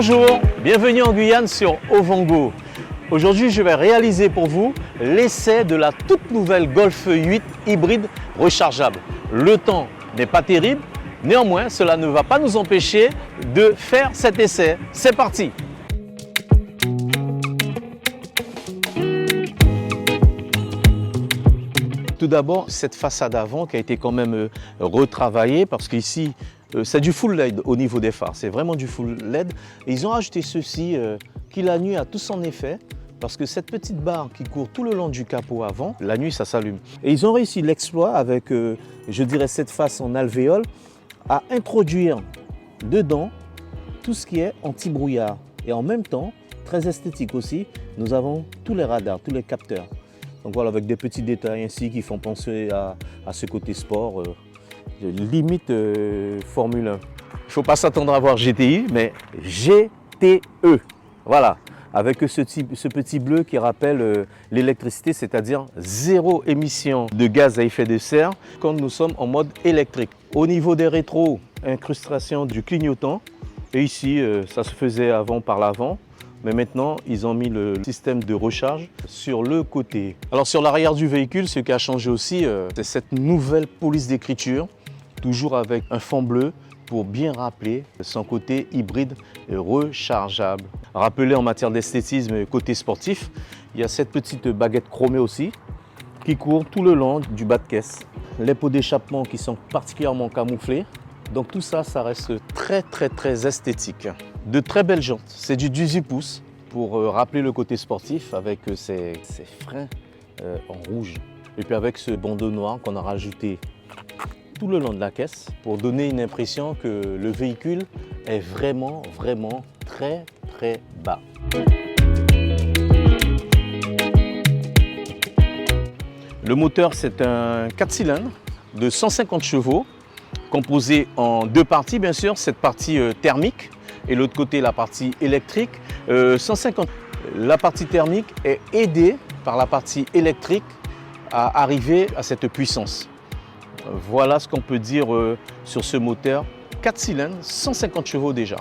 Bonjour, bienvenue en Guyane sur Ovongo. Aujourd'hui, je vais réaliser pour vous l'essai de la toute nouvelle Golf 8 hybride rechargeable. Le temps n'est pas terrible, néanmoins, cela ne va pas nous empêcher de faire cet essai. C'est parti! Tout d'abord, cette façade avant qui a été quand même retravaillée parce qu'ici, c'est du full LED au niveau des phares. C'est vraiment du full LED. Et ils ont ajouté ceci qui la nuit a tout son effet parce que cette petite barre qui court tout le long du capot avant, la nuit, ça s'allume. Et ils ont réussi l'exploit avec, je dirais, cette face en alvéole à introduire dedans tout ce qui est anti-brouillard. Et en même temps, très esthétique aussi, nous avons tous les radars, tous les capteurs. Donc voilà, avec des petits détails ainsi qui font penser à ce côté sport, limite Formule 1. Il ne faut pas s'attendre à voir GTI, mais GTE. Voilà, avec ce petit bleu qui rappelle l'électricité, c'est-à-dire zéro émission de gaz à effet de serre quand nous sommes en mode électrique. Au niveau des rétros, incrustation du clignotant. Et ici, ça se faisait avant par l'avant. Mais maintenant, ils ont mis le système de recharge sur le côté. Alors sur l'arrière du véhicule, ce qui a changé aussi, c'est cette nouvelle police d'écriture, toujours avec un fond bleu pour bien rappeler son côté hybride et rechargeable. Rappelez en matière d'esthétisme côté sportif, il y a cette petite baguette chromée aussi qui court tout le long du bas de caisse. Les pots d'échappement qui sont particulièrement camouflés. Donc tout ça, ça reste très esthétique. De très belles jantes, c'est du 18 pouces pour rappeler le côté sportif avec ces freins en rouge. Et puis avec ce bandeau noir qu'on a rajouté tout le long de la caisse pour donner une impression que le véhicule est vraiment très bas. Le moteur, c'est un 4 cylindres de 150 chevaux composé en deux parties, bien sûr, cette partie thermique et l'autre côté la partie électrique. 150. La partie thermique est aidée par la partie électrique à arriver à cette puissance. Voilà ce qu'on peut dire sur ce moteur 4 cylindres, 150 chevaux déjà.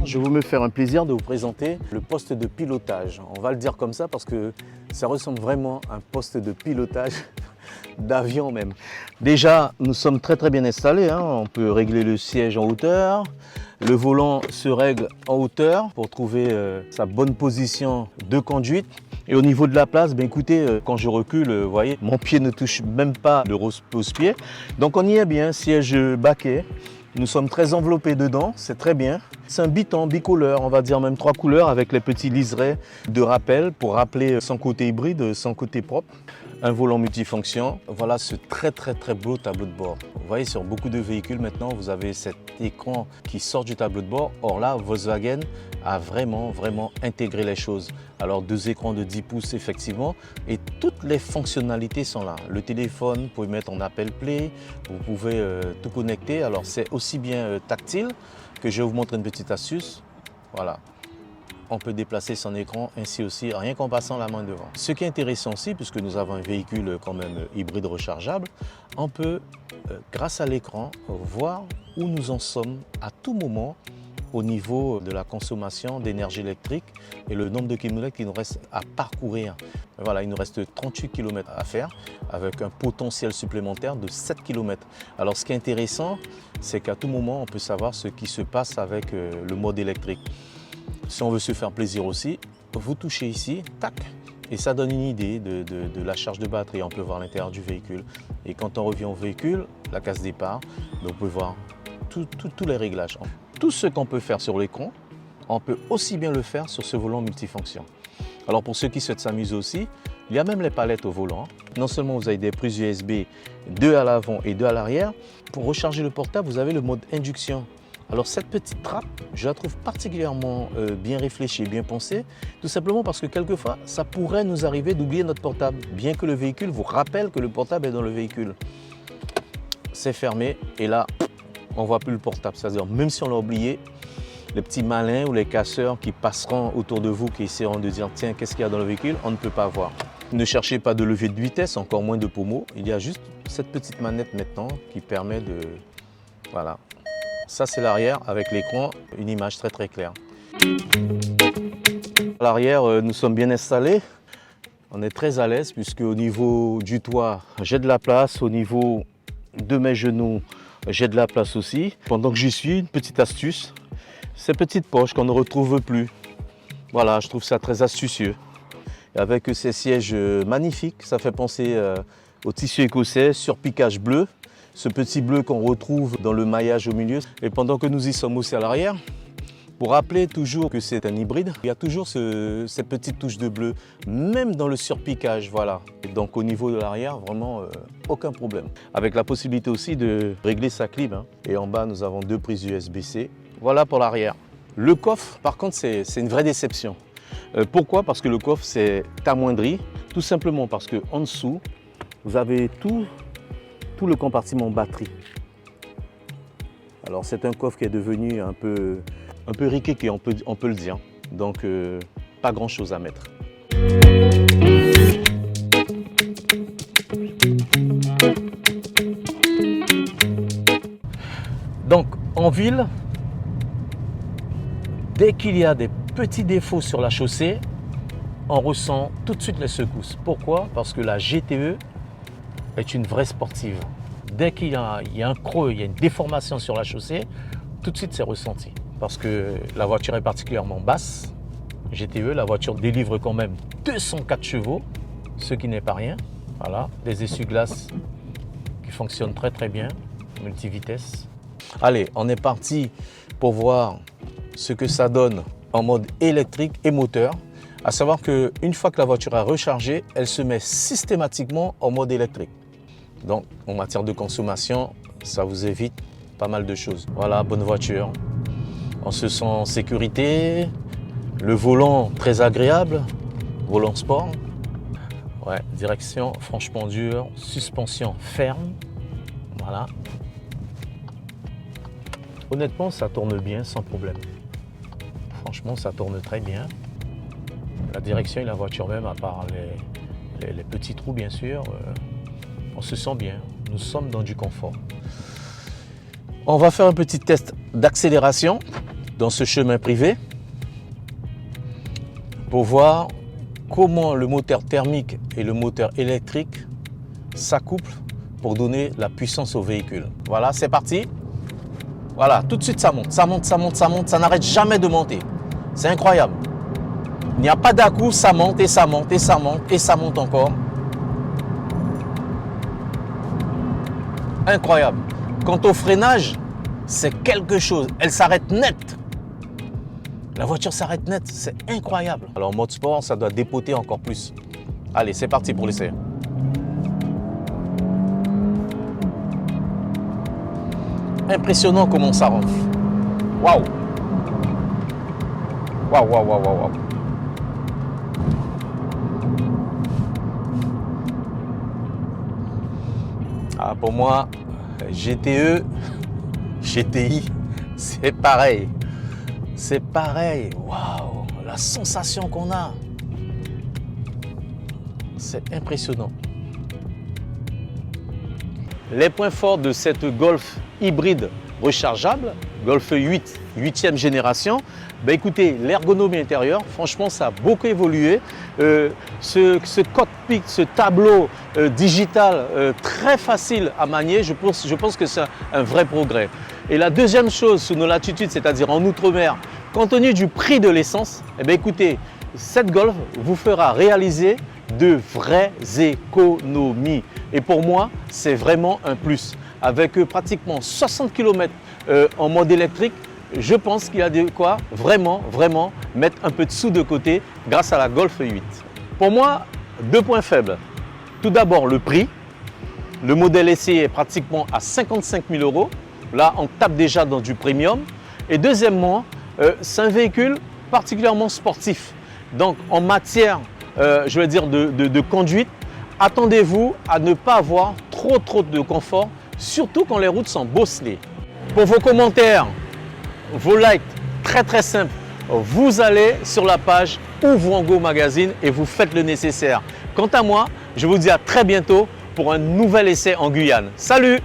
Je vais me faire un plaisir de vous présenter le poste de pilotage. On va le dire comme ça parce que ça ressemble vraiment à un poste de pilotage d'avion même. Déjà, nous sommes très bien installés. On peut régler le siège en hauteur. Le volant se règle en hauteur pour trouver sa bonne position de conduite. Et au niveau de la place, écoutez, quand je recule, vous voyez, mon pied ne touche même pas le repose-pied. Donc on y est bien, siège baquet. Nous sommes très enveloppés dedans, c'est très bien. C'est un biton bicolore, on va dire même 3 couleurs avec les petits liserés de rappel pour rappeler son côté hybride, son côté propre. Un volant multifonction. Voilà ce très beau tableau de bord. Vous voyez, sur beaucoup de véhicules maintenant, vous avez cet écran qui sort du tableau de bord. Or là, Volkswagen a vraiment intégré les choses. Alors 2 écrans de 10 pouces effectivement et toutes les fonctionnalités sont là. Le téléphone, vous pouvez mettre en Apple Play, vous pouvez tout connecter. Alors c'est aussi bien tactile que je vais vous montrer une petite astuce. Voilà. On peut déplacer son écran ainsi aussi, rien qu'en passant la main devant. Ce qui est intéressant aussi, puisque nous avons un véhicule quand même hybride rechargeable, on peut, grâce à l'écran, voir où nous en sommes à tout moment au niveau de la consommation d'énergie électrique et le nombre de kilomètres qu'il nous reste à parcourir. Voilà, il nous reste 38 km à faire avec un potentiel supplémentaire de 7 km. Alors ce qui est intéressant, c'est qu'à tout moment, on peut savoir ce qui se passe avec le mode électrique. Si on veut se faire plaisir aussi, vous touchez ici, tac, et ça donne une idée de la charge de batterie. On peut voir l'intérieur du véhicule. Et quand on revient au véhicule, la case départ, donc vous pouvez voir tous les réglages. Tout ce qu'on peut faire sur l'écran, on peut aussi bien le faire sur ce volant multifonction. Alors pour ceux qui souhaitent s'amuser aussi, il y a même les palettes au volant. Non seulement vous avez des prises USB, 2 à l'avant et 2 à l'arrière. Pour recharger le portable, vous avez le mode induction. Alors cette petite trappe, je la trouve particulièrement bien réfléchie et bien pensée, tout simplement parce que quelquefois, ça pourrait nous arriver d'oublier notre portable, bien que le véhicule vous rappelle que le portable est dans le véhicule. C'est fermé et là, on ne voit plus le portable. C'est-à-dire, même si on l'a oublié, les petits malins ou les casseurs qui passeront autour de vous, qui essaieront de dire « Tiens, qu'est-ce qu'il y a dans le véhicule ?» on ne peut pas voir. Ne cherchez pas de levier de vitesse, encore moins de pommeau. Il y a juste cette petite manette maintenant qui permet de... Voilà. Ça, c'est l'arrière avec l'écran, une image très très claire. À l'arrière, nous sommes bien installés. On est très à l'aise puisque au niveau du toit, j'ai de la place. Au niveau de mes genoux, j'ai de la place aussi. Pendant que j'y suis, une petite astuce, ces petites poches qu'on ne retrouve plus. Voilà, je trouve ça très astucieux. Et avec ces sièges magnifiques, ça fait penser au tissu écossais, surpiquage bleu. Ce petit bleu qu'on retrouve dans le maillage au milieu. Et pendant que nous y sommes aussi à l'arrière, pour rappeler toujours que c'est un hybride, il y a toujours cette petite touche de bleu, même dans le surpiquage, voilà. Et donc au niveau de l'arrière, vraiment aucun problème. Avec la possibilité aussi de régler sa clim. Hein. Et en bas, nous avons 2 prises USB-C. Voilà pour l'arrière. Le coffre, par contre, c'est une vraie déception. Pourquoi? Parce que le coffre, c'est amoindri. Tout simplement parce qu'en dessous, vous avez tout le compartiment batterie. Alors c'est un coffre qui est devenu un peu riquiqué, on peut le dire. Donc pas grand chose à mettre. Donc en ville, dès qu'il y a des petits défauts sur la chaussée, on ressent tout de suite les secousses. Pourquoi? Parce que la GTE est une vraie sportive. Dès qu'il y a un creux, il y a une déformation sur la chaussée, tout de suite c'est ressenti. Parce que la voiture est particulièrement basse. GTE, la voiture délivre quand même 204 chevaux, ce qui n'est pas rien. Voilà, des essuie-glaces qui fonctionnent très très bien, multivitesse. Allez, on est parti pour voir ce que ça donne en mode électrique et moteur. À savoir qu'une fois que la voiture est rechargée, elle se met systématiquement en mode électrique. Donc, en matière de consommation, ça vous évite pas mal de choses. Voilà, bonne voiture. On se sent en sécurité. Le volant très agréable. Volant sport. Ouais, direction franchement dure. Suspension ferme. Voilà. Honnêtement, ça tourne bien sans problème. Franchement, ça tourne très bien. La direction et la voiture même, à part les petits trous bien sûr, on se sent bien. Nous sommes dans du confort. On va faire un petit test d'accélération dans ce chemin privé pour voir comment le moteur thermique et le moteur électrique s'accouplent pour donner la puissance au véhicule. Voilà, c'est parti. Voilà, tout de suite ça monte, ça monte, ça monte, ça monte, ça n'arrête jamais de monter. C'est incroyable. Il n'y a pas d'à-coup, ça monte et ça monte et ça monte et ça monte encore. Incroyable. Quant au freinage, c'est quelque chose. Elle s'arrête net. La voiture s'arrête net, c'est incroyable. Alors en mode sport, ça doit dépoter encore plus. Allez, c'est parti pour l'essai. Impressionnant comment ça rentre. Waouh! Waouh, waouh, waouh, waouh, waouh. Ah, pour moi, GTE, GTI, c'est pareil. C'est pareil. Waouh, la sensation qu'on a. C'est impressionnant. Les points forts de cette Golf hybride rechargeable, Golf 8, 8e génération, ben écoutez, l'ergonomie intérieure, franchement, ça a beaucoup évolué. Ce cockpit, ce tableau digital très facile à manier, je pense que c'est un vrai progrès. Et la deuxième chose sous nos latitudes, c'est-à-dire en Outre-mer, compte tenu du prix de l'essence, eh bien écoutez, cette Golf vous fera réaliser de vraies économies. Et pour moi, c'est vraiment un plus. Avec pratiquement 60 km en mode électrique, je pense qu'il y a de quoi vraiment mettre un peu de sous de côté grâce à la Golf 8. Pour moi, 2 points faibles. Tout d'abord, le prix. Le modèle SE est pratiquement à 55 000 €. Là, on tape déjà dans du premium. Et deuxièmement, c'est un véhicule particulièrement sportif. Donc, en matière, je veux dire, de conduite, attendez-vous à ne pas avoir trop de confort, surtout quand les routes sont bosselées. Pour vos commentaires, vos likes, très simple, vous allez sur la page Ouvre en Go Magazine et vous faites le nécessaire. Quant à moi, je vous dis à très bientôt pour un nouvel essai en Guyane. Salut!